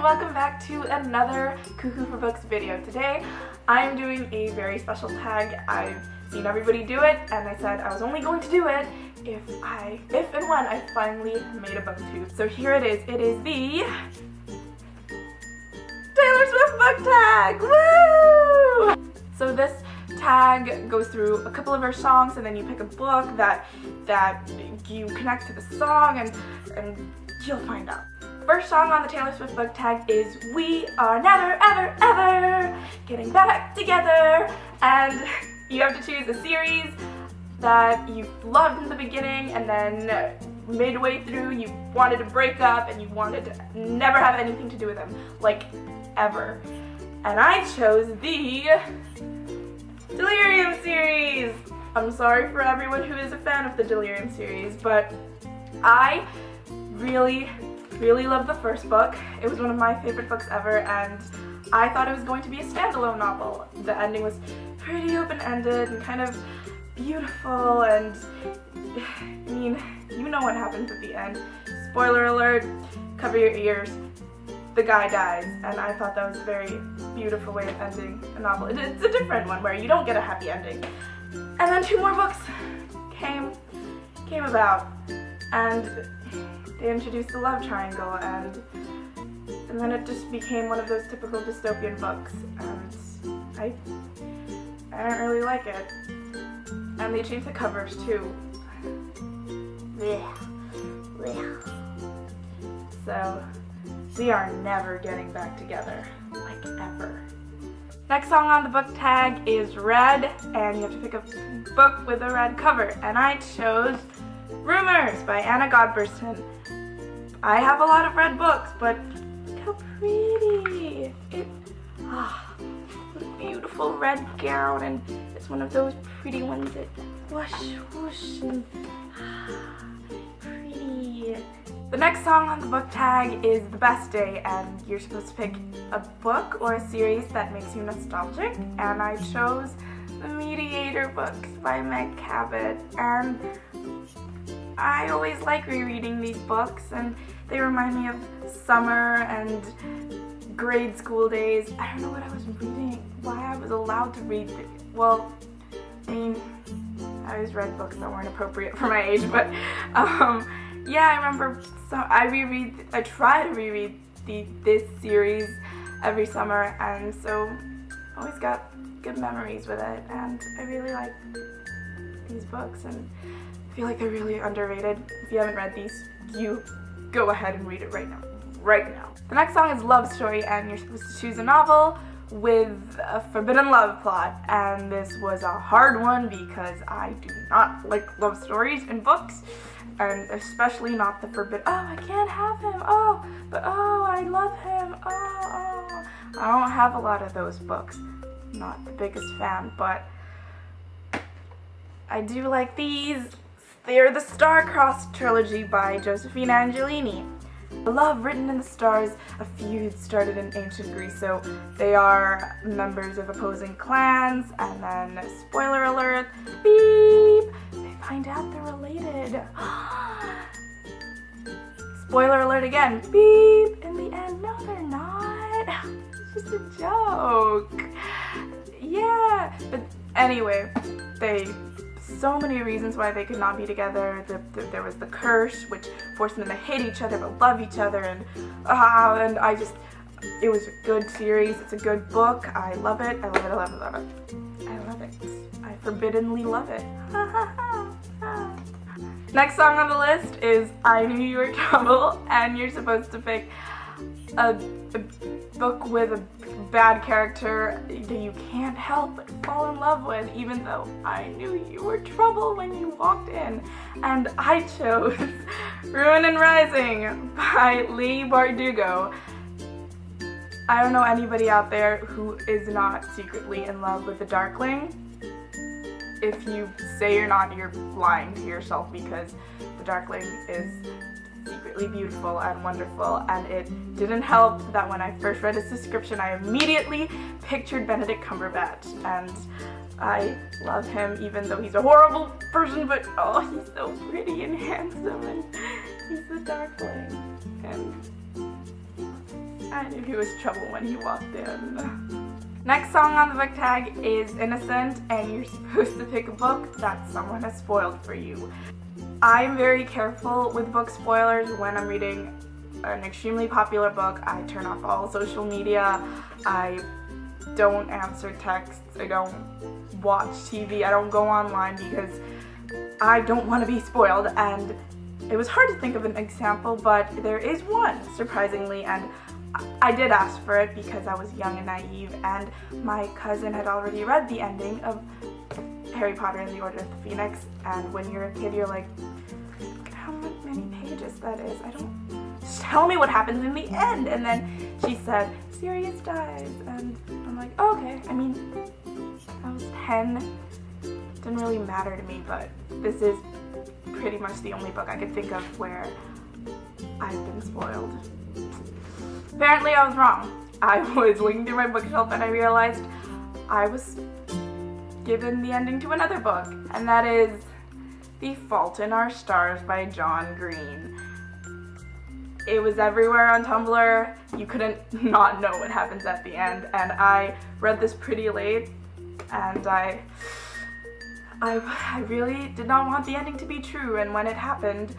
welcome back to another Cuckoo for Books video. Today I'm doing a very special tag. I've seen everybody do it and I said I was only going to do it if and when I finally made a booktube. So here it is. It is the Taylor Swift book tag! Woo! So this tag goes through a couple of her songs and then you pick a book that you connect to the song and you'll find out. First song on the Taylor Swift book tag is We Are Never Ever Ever Getting Back Together, and you have to choose a series that you loved in the beginning and then midway through you wanted to break up and you wanted to never have anything to do with them, like ever. And I chose the Delirium series! I'm sorry for everyone who is a fan of the Delirium series, but I really loved the first book. It was one of my favorite books ever, and I thought it was going to be a standalone novel. The ending was pretty open-ended and kind of beautiful, and I mean, you know what happens at the end. Spoiler alert, cover your ears. The guy dies, and I thought that was a very beautiful way of ending a novel. It's a different one where you don't get a happy ending. And then two more books came about, and they introduced the love triangle, and then it just became one of those typical dystopian books, and I don't really like it. And they changed the covers too. So we are never getting back together, like ever. Next song on the book tag is Red, and you have to pick a book with a red cover, and I chose Rumors by Anna Godberson. I have a lot of red books, but look how pretty! What a beautiful red gown, and it's one of those pretty ones that whoosh, whoosh, and pretty. The next song on the book tag is The Best Day, and you're supposed to pick a book or a series that makes you nostalgic, and I chose The Mediator books by MacLeod, and I always like rereading these books, and they remind me of summer and grade school days. I don't know what I was reading, why I was allowed to read well, I mean, I always read books that weren't appropriate for my age, but yeah, I remember, so I try to reread this series every summer, and so I always got good memories with it, and I really like these books, and I feel like they're really underrated. If you haven't read these, you go ahead and read it right now. The next song is Love Story, and you're supposed to choose a novel with a forbidden love plot, and this was a hard one because I do not like love stories in books, and especially not the forbidden, oh, I can't have him, oh, but oh, I love him, oh. I don't have a lot of those books. Not the biggest fan, but I do like these. They're the Star-Crossed trilogy by Josephine Angelini. A love written in the stars, a feud started in ancient Greece, so they are members of opposing clans, and then, spoiler alert, beep, they find out they're related. Spoiler alert again, beep, in the end, no they're not. It's just a joke. Yeah, but anyway, so many reasons why they could not be together. There was the curse, which forced them to hate each other but love each other, and it was a good series. It's a good book. I love it. I love it. I love it. I love it. I love it. I forbiddenly love it. Next song on the list is I Knew You Were Trouble, and you're supposed to pick a book with a bad character that you can't help but fall in love with, even though I knew you were trouble when you walked in. And I chose Ruin and Rising by Leigh Bardugo. I don't know anybody out there who is not secretly in love with the Darkling. If you say you're not, you're lying to yourself, because the Darkling is secretly beautiful and wonderful, and it didn't help that when I first read his description, I immediately pictured Benedict Cumberbatch, and I love him even though he's a horrible person, but oh, he's so pretty and handsome, and he's the Darkling, and I knew he was trouble when he walked in. Next song on the book tag is Innocent, and you're supposed to pick a book that someone has spoiled for you. I'm very careful with book spoilers when I'm reading an extremely popular book. I turn off all social media, I don't answer texts, I don't watch TV, I don't go online because I don't want to be spoiled. And it was hard to think of an example, but there is one, surprisingly, and I did ask for it because I was young and naive, and my cousin had already read the ending of Harry Potter and the Order of the Phoenix, and when you're a kid you're like, how many pages that is? I don't, just tell me what happens in the end. And then she said, Sirius dies, and I'm like, oh, okay. I mean, I was 10, didn't really matter to me, but this is pretty much the only book I could think of where I've been spoiled. Apparently I was wrong. I was looking through my bookshelf and I realized I was given the ending to another book, and that is The Fault in Our Stars by John Green. It was everywhere on Tumblr. You couldn't not know what happens at the end, and I read this pretty late, and I really did not want the ending to be true, and when it happened,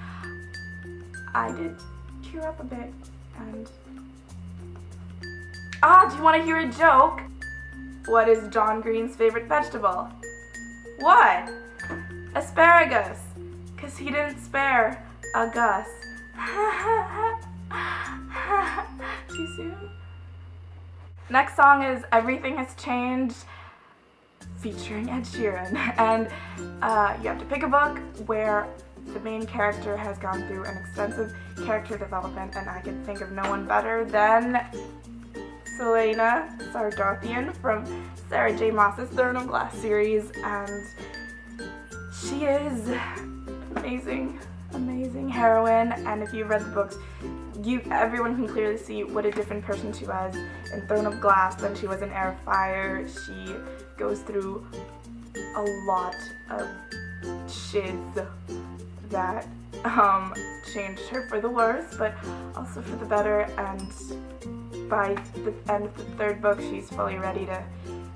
I did tear up a bit, and do you want to hear a joke? What is John Green's favorite vegetable? What? Asparagus. 'Cause he didn't spare a Gus. Too soon? Next song is Everything Has Changed, featuring Ed Sheeran. And you have to pick a book where the main character has gone through an extensive character development, and I can think of no one better than Selena Sardarthian from Sarah J. Maas's Throne of Glass series, and she is amazing, amazing heroine. And if you've read the books, everyone can clearly see what a different person she was in Throne of Glass than she was in Air of Fire. She goes through a lot of shiz that changed her for the worse, but also for the better, and by the end of the third book, she's fully ready to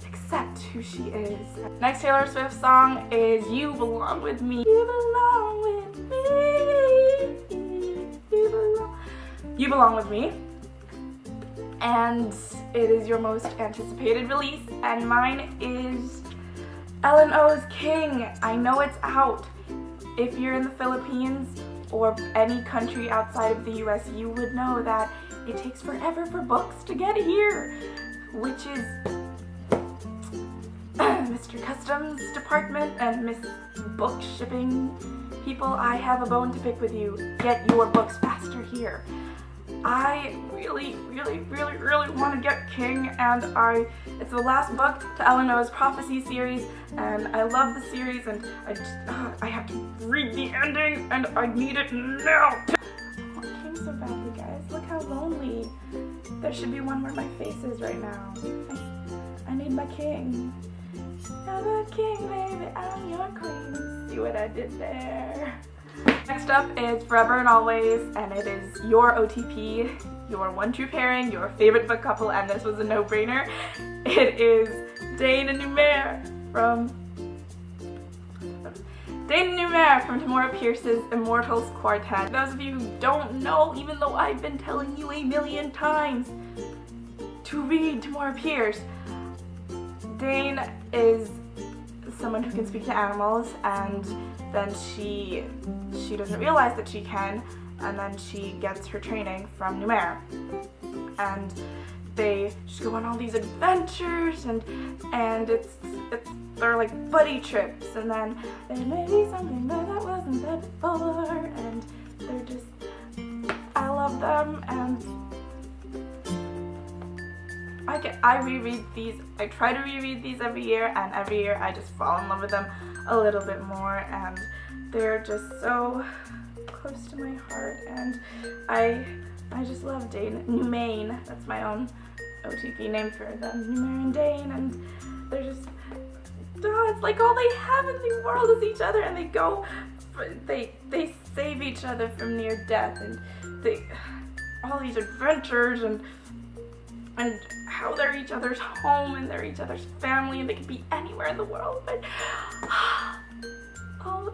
accept who she is. Next Taylor Swift song is You Belong With Me. You belong with me. You belong with me. And it is your most anticipated release, and mine is Ellen O's King. I know it's out. If you're in the Philippines or any country outside of the US, you would know that it takes forever for books to get here, which is Mr. Customs Department and Miss Book Shipping people. I have a bone to pick with you. Get your books faster here. I really want to get King, and it's the last book to Ellen O's Prophecy series, and I love the series, and I have to read the ending, and I need it now. I want King so badly, guys. Look how lonely. There should be one where my face is right now. I need my King. I'm a king, baby, I'm your queen. See what I did there? Next up is Forever and Always, and it is your OTP, your one true pairing, your favorite book couple, and this was a no-brainer. It is Dane and Numair from Tamora Pierce's Immortals Quartet. Those of you who don't know, even though I've been telling you a million times to read Tamora Pierce, Dane is someone who can speak to animals, and then she doesn't realize that she can, and then she gets her training from Numair, and they just go on all these adventures, and they're like buddy trips, and then there may be something that wasn't there before, and they're just, I love them, and I reread these. I try to reread these every year, and every year I just fall in love with them a little bit more, and they're just so close to my heart, and I just love Dane. Numain, that's my own OTP name for them. Numair and Dane, and they're just, it's like all they have in the world is each other, and they save each other from near death, and all these adventures, and and how they're each other's home and they're each other's family and they could be anywhere in the world, but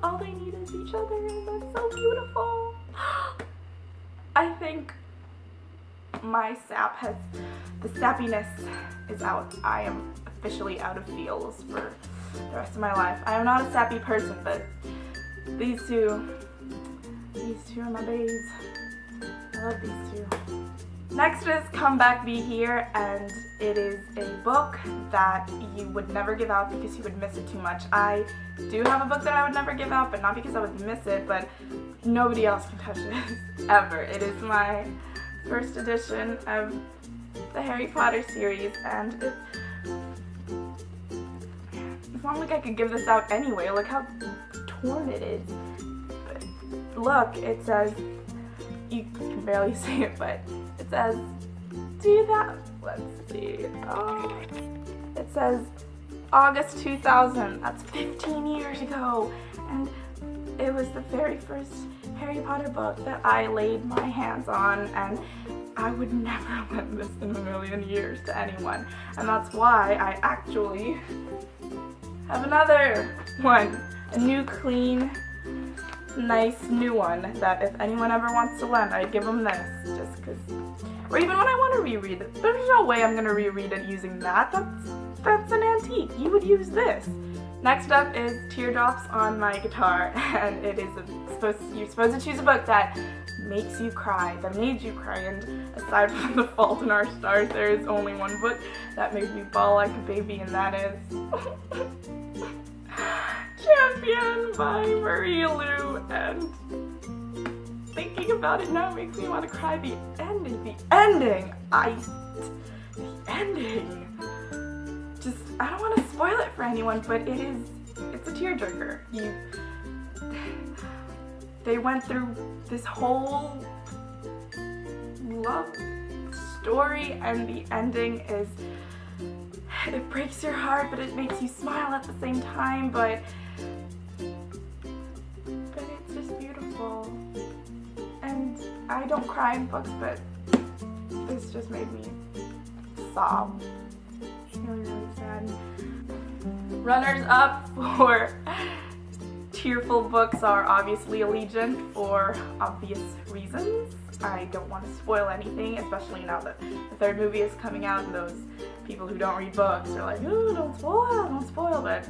all they need is each other, and that's so beautiful. I think my the sappiness is out. I am officially out of feels for the rest of my life. I am not a sappy person, but these two are my baes. I love these two. Next is Come Back Be Here, and it is a book that you would never give out because you would miss it too much. I do have a book that I would never give out, but not because I would miss it, but nobody else can touch this ever. It is my first edition of the Harry Potter series, and it's not like I could give this out anyway. Look how torn it is. But look, it says, you can barely see it, but it says, let's see, it says August 2000, that's 15 years ago, and it was the very first Harry Potter book that I laid my hands on, and I would never lend this in a million years to anyone, and that's why I actually have another one, a new, clean, nice new one that if anyone ever wants to lend, I'd give them this, just because, or even when I want to reread it. There's no way I'm going to reread it using that. That's an antique. You would use this. Next up is Teardrops on My Guitar, and it is you're supposed to choose a book that makes you cry, that made you cry, and aside from The Fault in Our Stars, there is only one book that made me bawl like a baby, and that is Champion by Maria Lou, and thinking about it now makes me want to cry. The ending, just, I don't want to spoil it for anyone, but it's a tearjerker. They went through this whole love story, and the ending it breaks your heart, but it makes you smile at the same time, but it's just beautiful. And I don't cry in books, but this just made me sob. Really, really sad. Runners up for tearful books are obviously Allegiant, for obvious reasons. I don't want to spoil anything, especially now that the third movie is coming out, and those people who don't read books are like, oh, don't spoil, but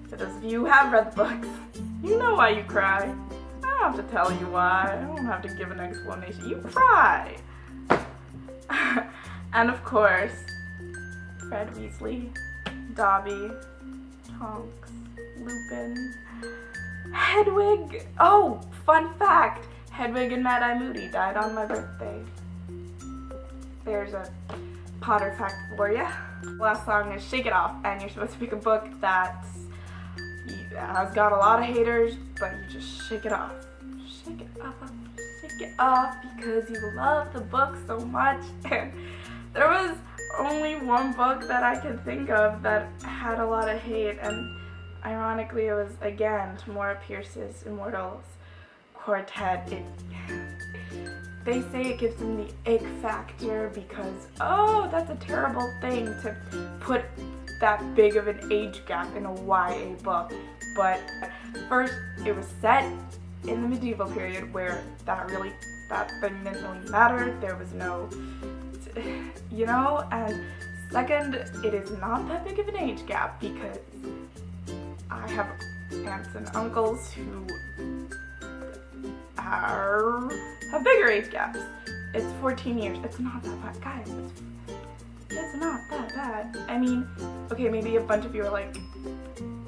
for those of you who have read the books, you know why you cry. I don't have to tell you why. I don't have to give an explanation. You cry. And of course, Fred Weasley, Dobby, Tonks, Lupin, Hedwig. Oh, fun fact, Hedwig and Mad-Eye Moody died on my birthday. There's a Potter fact for you. The last song is Shake It Off, and you're supposed to pick a book that has got a lot of haters, but you just shake it off. Shake it off because you love the book so much. And there was only one book that I can think of that had a lot of hate, and ironically it was, again, Tamora Pierce's Immortals Quartet. They say it gives them the ick factor because, oh, that's a terrible thing to put that big of an age gap in a YA book. But first, it was set in the medieval period where that thing didn't really matter. There was no, and second, it is not that big of an age gap because I have aunts and uncles who have bigger age gaps. It's 14 years. It's not that bad, guys. It's not that bad. I mean, okay, maybe a bunch of you are like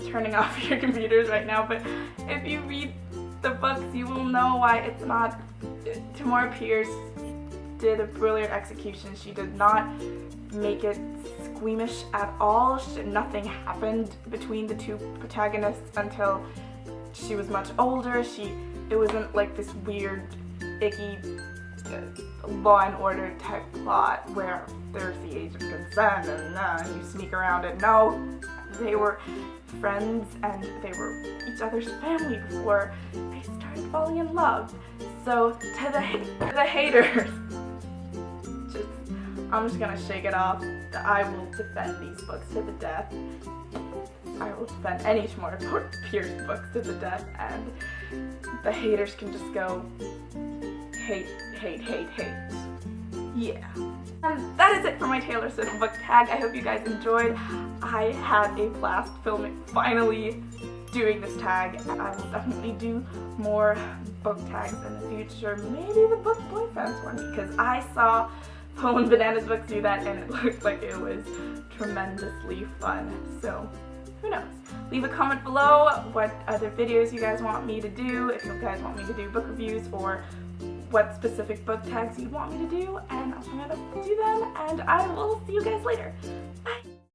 turning off your computers right now, but if you read the books, you will know why it's not. Tamora Pierce did a brilliant execution. She did not make it squeamish at all. Nothing happened between the two protagonists until she was much older. It wasn't like this weird, icky Law and Order type plot where there's the age of consent and you sneak around it. No, they were friends and they were each other's family before they started falling in love. So to the haters, just I'm just gonna shake it off. I will defend these books to the death. I will defend any Shmore Pierce books to the death, and the haters can just go hate, hate, hate, hate. Yeah. And that is it for my Taylor Swift book tag. I hope you guys enjoyed. I had a blast filming, finally doing this tag, and I will definitely do more book tags in the future. Maybe the Book Boyfriends one, because I saw Poe and Bananas books do that, and it looked like it was tremendously fun. So who knows? Leave a comment below what other videos you guys want me to do, if you guys want me to do book reviews, or what specific book tags you want me to do, and I'll try my best to do them, and I will see you guys later.